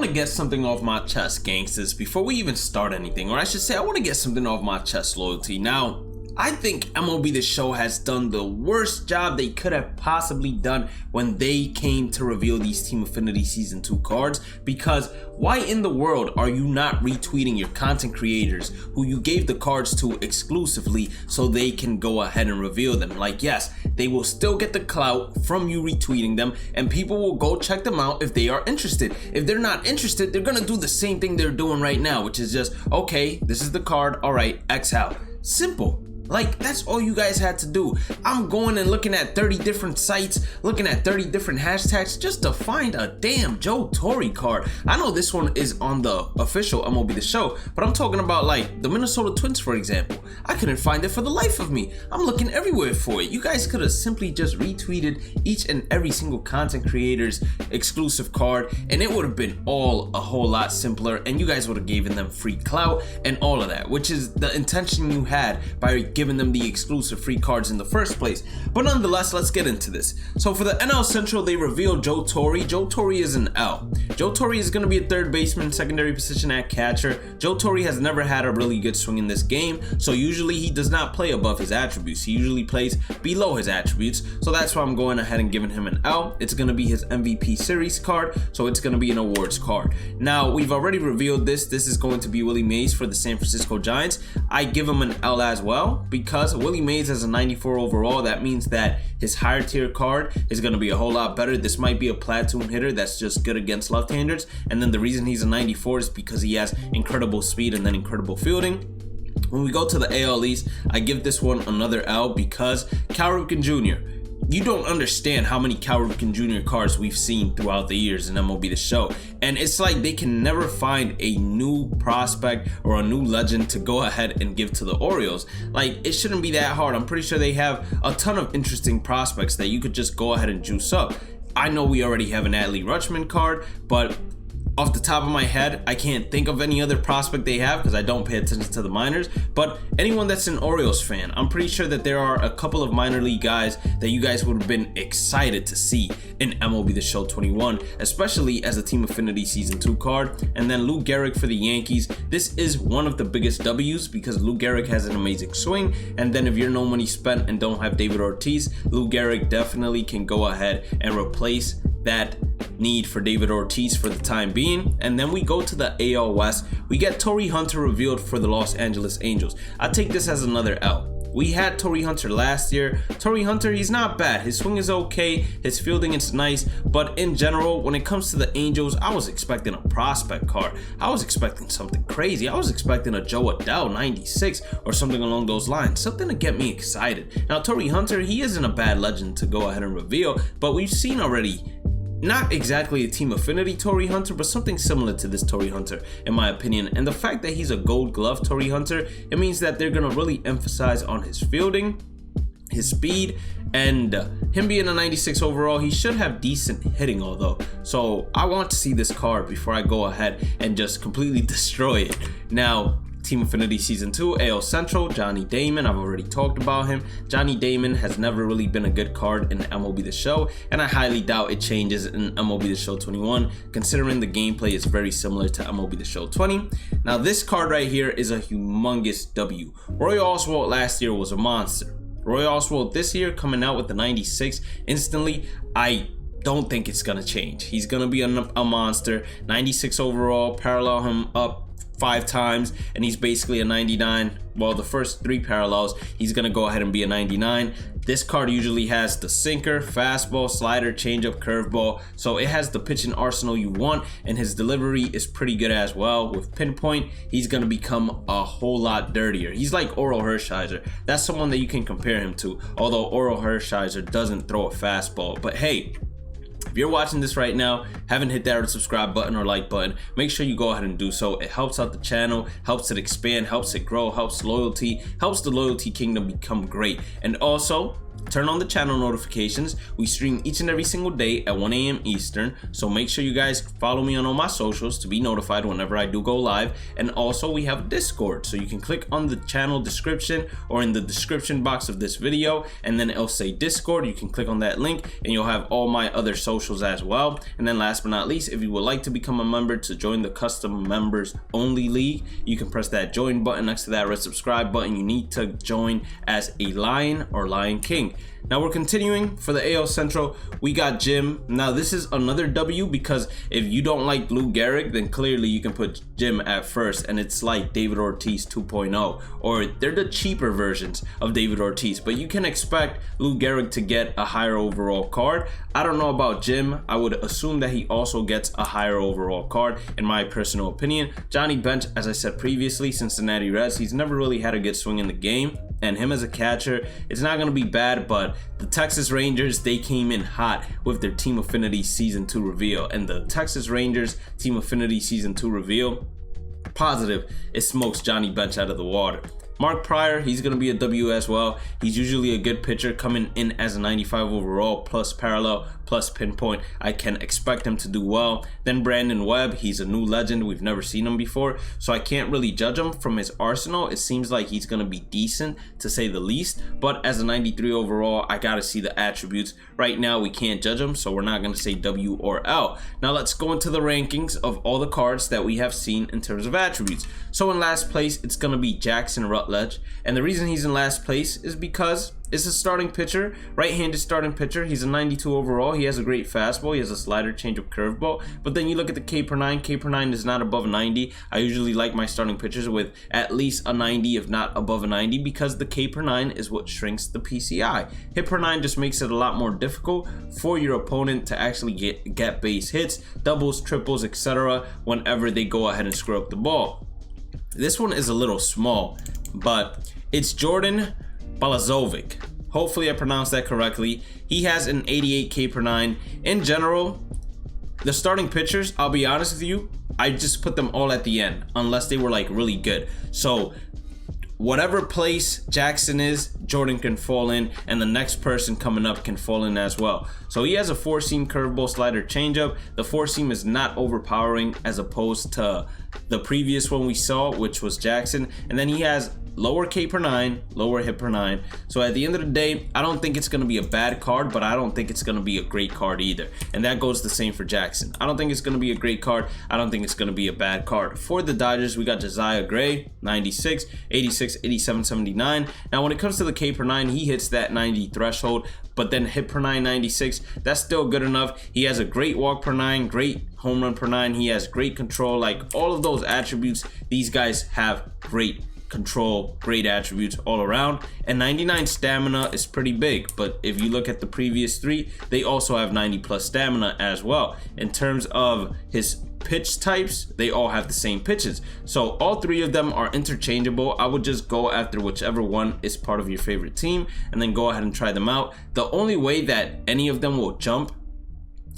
want to get something off my chest, gangsters, before we even start anything. Or I should say, I want to get something off my chest, Loyalty. Now, I think MLB The Show has done the worst job they could have possibly done when they came to reveal these Team Affinity Season 2 cards, because why in the world are you not retweeting your content creators who you gave the cards to exclusively so they can go ahead and reveal them? Like, yes, they will still get the clout from you retweeting them, and people will go check them out if they are interested. If they're not interested, they're gonna do the same thing they're doing right now, which is just, okay, this is the card, all right, X out. Simple. Like, that's all you guys had to do. I'm going and looking at 30 different sites, looking at 30 different hashtags just to find a damn Joe Torre card. I know this one is on the official MLB The Show, but I'm talking about like the Minnesota Twins, for example. I couldn't find it for the life of me. I'm looking everywhere for it. You guys could have simply just retweeted each and every single content creator's exclusive card, and it would have been all a whole lot simpler, and you guys would have given them free clout and all of that, which is the intention you had by giving them the exclusive free cards in the first place. But nonetheless, let's get into this. So for the NL Central, they revealed Joe Torre. Joe Torre is an L. Joe Torre is going to be a third baseman, secondary position at catcher. Joe Torre has never had a really good swing in this game, so usually he does not play above his attributes. He usually plays below his attributes, so that's why I'm going ahead and giving him an L. It's going to be his MVP series card, so it's going to be an awards card. Now, we've already revealed this. This is going to be Willie Mays for the San Francisco Giants. I give him an L as well, because Willie Mays has a 94 overall. That means that his higher tier card is going to be a whole lot better. This might be a platoon hitter that's just good against left-handers, and then the reason he's a 94 is because he has incredible speed and then incredible fielding. When we go to the AL East, I give this one another L because Cal Ripken Jr. You don't understand how many Cal Ripken Jr. cards we've seen throughout the years in MLB The Show. And it's like they can never find a new prospect or a new legend to go ahead and give to the Orioles. Like, it shouldn't be that hard. I'm pretty sure they have a ton of interesting prospects that you could just go ahead and juice up. I know we already have an Adley Rutschman card, but off the top of my head, I can't think of any other prospect they have because I don't pay attention to the minors. But anyone that's an Orioles fan, I'm pretty sure that there are a couple of minor league guys that you guys would have been excited to see in MLB The Show 21, especially as a Team Affinity Season 2 card. And then Lou Gehrig for the Yankees. This is one of the biggest W's because Lou Gehrig has an amazing swing. And then if you're no money spent and don't have David Ortiz, Lou Gehrig definitely can go ahead and replace that need for David Ortiz for the time being. And then we go to the AL West. We get Tory Hunter revealed for the Los Angeles Angels. I take this as another L. We had Tory Hunter last year. Tory Hunter, he's not bad. His swing is okay. His fielding is nice. But in general, when it comes to the Angels, I was expecting a prospect card. I was expecting something crazy. I was expecting a Joe Adell 96 or something along those lines. Something to get me excited. Now, Tory Hunter, he isn't a bad legend to go ahead and reveal, but we've seen already not exactly a Team Affinity Tory Hunter, but something similar to this Tory Hunter, in my opinion. And the fact that he's a Gold Glove Tory Hunter, it means that they're going to really emphasize on his fielding, his speed, and him being a 96 overall. He should have decent hitting, although. So I want to see this card before I go ahead and just completely destroy it. Now, Team Affinity Season 2, AL Central, Johnny Damon. I've already talked about him. Johnny Damon has never really been a good card in MLB The Show, and I highly doubt it changes in MLB The Show 21, considering the gameplay is very similar to MLB The Show 20. Now, this card right here is a humongous W. Roy Oswalt last year was a monster. Roy Oswalt this year coming out with the 96 instantly. I don't think it's gonna change. He's gonna be a monster. 96 overall, parallel him up 5 times, and he's basically a 99. Well, the first 3 parallels, he's gonna go ahead and be a 99. This card usually has the sinker, fastball, slider, changeup, curveball, so it has the pitching arsenal you want, and his delivery is pretty good as well. With pinpoint, he's gonna become a whole lot dirtier. He's like Oral Hershiser. That's someone that you can compare him to, although Oral Hershiser doesn't throw a fastball. But hey, if you're watching this right now, haven't hit that subscribe button or like button, make sure you go ahead and do so. It helps out the channel, helps it expand, helps it grow, helps loyalty, helps the loyalty kingdom become great. And also, Turn on the channel notifications. We stream each and every single day at 1 a.m. Eastern, so make sure you guys follow me on all my socials to be notified whenever I do go live. And also we have Discord, so you can click on the channel description or in the description box of this video, and then it'll say Discord. You can click on that link and you'll have all my other socials as well. And then last but not least, if you would like to become a member to join the custom members only league, you can press that join button next to that red subscribe button. You need to join as a Lion or Lion King. Now we're continuing for the AL Central. We got Jim. Now this is another W, because if you don't like Lou Gehrig, then clearly you can put Jim at first, and it's like David Ortiz 2.0, or they're the cheaper versions of David Ortiz, but you can expect Lou Gehrig to get a higher overall card. I don't know about Jim. I would assume that he also gets a higher overall card, in my personal opinion. Johnny Bench, as I said previously, Cincinnati Reds, he's never really had a good swing in the game, and him as a catcher, it's not going to be bad. But the Texas Rangers, they came in hot with their Team Affinity Season 2 reveal, and the Texas Rangers Team Affinity Season 2 reveal, positive, it smokes Johnny Bench out of the water. Mark Pryor, he's going to be a W as well. He's usually a good pitcher, coming in as a 95 overall, plus parallel, plus pinpoint. I can expect him to do well. Then Brandon Webb, he's a new legend. We've never seen him before, so I can't really judge him from his arsenal. It seems like he's going to be decent, to say the least, but as a 93 overall, I got to see the attributes. Right now, we can't judge him, so we're not going to say W or L. Now, let's go into the rankings of all the cards that we have seen in terms of attributes. So in last place, it's going to be Jackson Rutledge, and the reason he's in last place is because it's a starting pitcher, right-handed starting pitcher. He's a 92 overall. He has a great fastball. He has a slider, changeup, curveball. But then you look at the K per 9. K per 9 is not above 90. I usually like my starting pitchers with at least a 90, if not above a 90, because the K per 9 is what shrinks the PCI. Hit per 9 just makes it a lot more difficult for your opponent to actually get base hits, doubles, triples, etc. whenever they go ahead and screw up the ball. This one is a little small, but it's Jordan Balazovic. Hopefully I pronounced that correctly. He has an 88 K per 9. In general, the starting pitchers, I'll be honest with you, I just put them all at the end, unless they were like really good. So whatever place Jackson is, Jordan can fall in, and the next person coming up can fall in as well. So he has a 4-seam curveball, slider, changeup. The 4-seam is not overpowering as opposed to the previous one we saw, which was Jackson. And then he has lower K per 9, lower hit per 9. So at the end of the day, I don't think it's going to be a bad card, but I don't think it's going to be a great card either. And that goes the same for Jackson. I don't think it's going to be a great card. I don't think it's going to be a bad card. For the Dodgers, we got Josiah Gray, 96, 86, 87, 79. Now when it comes to the K per 9, he hits that 90 threshold, but then hit per 9, 96, that's still good enough. He has a great walk per 9, great home run per 9. He has great control. Like all of those attributes, these guys have great control, great attributes all around. And 99 stamina is pretty big, but if you look at the previous three, they also have 90 plus stamina as well. In terms of his pitch types, they all have the same pitches, so all three of them are interchangeable. I would just go after whichever one is part of your favorite team and then go ahead and try them out. The only way that any of them will jump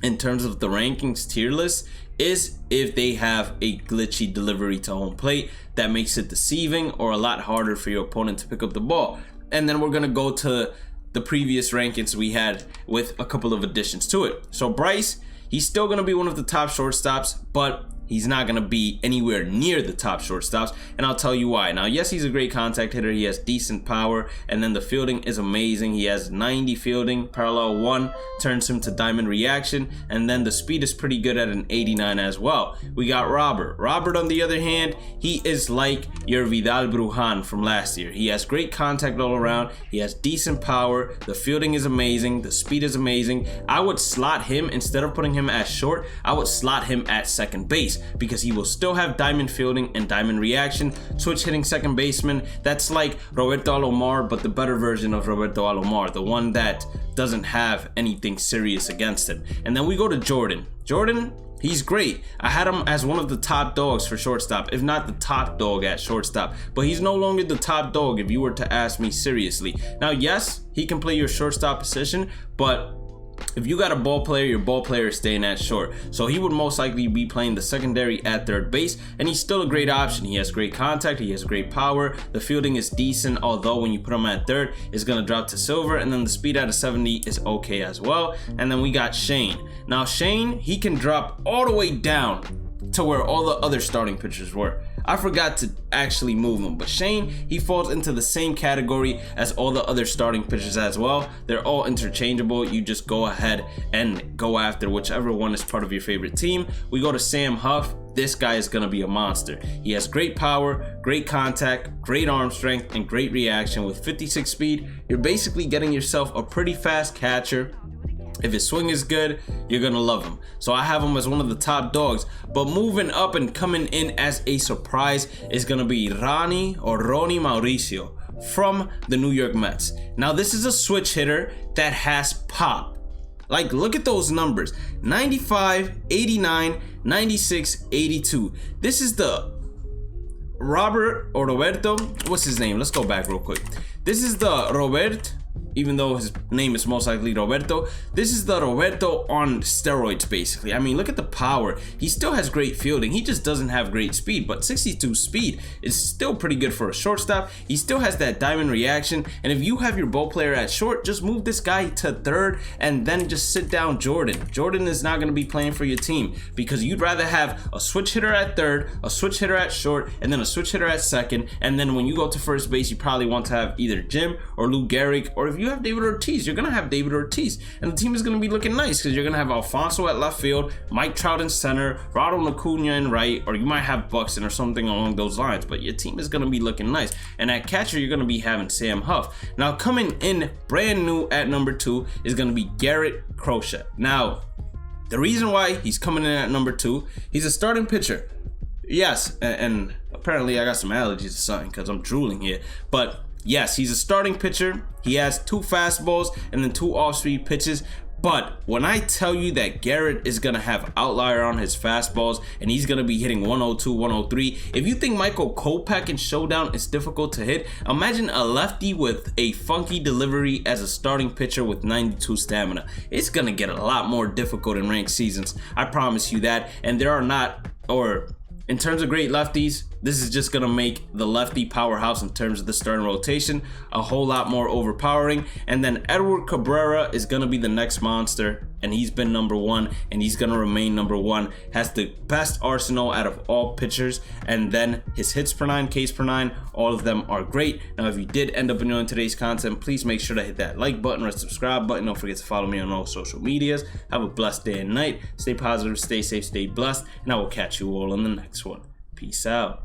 in terms of the rankings tier list is if they have a glitchy delivery to home plate that makes it deceiving or a lot harder for your opponent to pick up the ball. And then we're gonna go to the previous rankings we had with a couple of additions to it. So Bryce, he's still gonna be one of the top shortstops, but he's not going to be anywhere near the top shortstops, and I'll tell you why. Now, yes, he's a great contact hitter. He has decent power, and then the fielding is amazing. He has 90 fielding, parallel 1 turns him to diamond reaction, and then the speed is pretty good at an 89 as well. We got Robert. Robert, on the other hand, he is like your Vidal Brujan from last year. He has great contact all around. He has decent power. The fielding is amazing. The speed is amazing. I would slot him, instead of putting him at short, I would slot him at second base, because he will still have diamond fielding and diamond reaction. Switch hitting second baseman, that's like Roberto Alomar, but the better version of Roberto Alomar, the one that doesn't have anything serious against him. And then we go to Jordan. Jordan, he's great. I had him as one of the top dogs for shortstop, if not the top dog at shortstop, but he's no longer the top dog if you were to ask me seriously. Now, yes, he can play your shortstop position, but if you got a ball player, your ball player is staying at short. So he would most likely be playing the secondary at third base, and he's still a great option. He has great contact, he has great power, the fielding is decent, although when you put him at third, it's gonna drop to silver, and then the speed out of 70 is okay as well. And then we got Shane. Now Shane, he can drop all the way down to where all the other starting pitchers were. I forgot to actually move him, but Shane, he falls into the same category as all the other starting pitchers as well. They're all interchangeable. You just go ahead and go after whichever one is part of your favorite team. We go to Sam Huff. This guy is going to be a monster. He has great power, great contact, great arm strength, and great reaction. With 56 speed, you're basically getting yourself a pretty fast catcher. If his swing is good, you're gonna love him. So I have him as one of the top dogs. But moving up and coming in as a surprise is gonna be Ronnie Mauricio from the New York Mets. Now this is a switch hitter that has pop. Like, look at those numbers: 95, 89, 96, 82. This is the Roberto, what's his name? Let's go back real quick. This is the Robert, even though his name is most likely Roberto. This is the Roberto on steroids, basically. I mean, look at the power. He still has great fielding. He just doesn't have great speed, but 62 speed is still pretty good for a shortstop. He still has that diamond reaction, and if you have your ball player at short, just move this guy to third and then just sit down Jordan. Jordan is not going to be playing for your team because you'd rather have a switch hitter at third, a switch hitter at short, and then a switch hitter at second, and then when you go to first base, you probably want to have either Jim or Lou Gehrig, or if you have David Ortiz, you're gonna have David Ortiz, and the team is gonna be looking nice because you're gonna have Alfonso at left field, Mike Trout in center, Ronald Acuna in right, or you might have Buxton or something along those lines. But your team is gonna be looking nice, and at catcher you're gonna be having Sam Huff. Now coming in brand new at number 2 is gonna be Garrett Crochet. Now the reason why he's coming in at number 2, he's a starting pitcher. Yes, and apparently I got some allergies or something because I'm drooling here, but yes, he's a starting pitcher. He has 2 fastballs and then 2 off-speed pitches. But when I tell you that Garrett is going to have outlier on his fastballs and he's going to be hitting 102, 103, if you think Michael Kopech in Showdown is difficult to hit, imagine a lefty with a funky delivery as a starting pitcher with 92 stamina. It's going to get a lot more difficult in ranked seasons. I promise you that. And there are not, or in terms of great lefties, this is just going to make the lefty powerhouse in terms of the starting rotation a whole lot more overpowering. And then Edward Cabrera is going to be the next monster, and he's been number 1 and he's going to remain number 1. Has the best arsenal out of all pitchers, and then his hits per 9, Ks per 9, all of them are great. Now if you did end up enjoying today's content, please make sure to hit that like button or subscribe button. Don't forget to follow me on all social medias. Have a blessed day and night. Stay positive, stay safe, stay blessed, and I will catch you all in the next one. Peace out.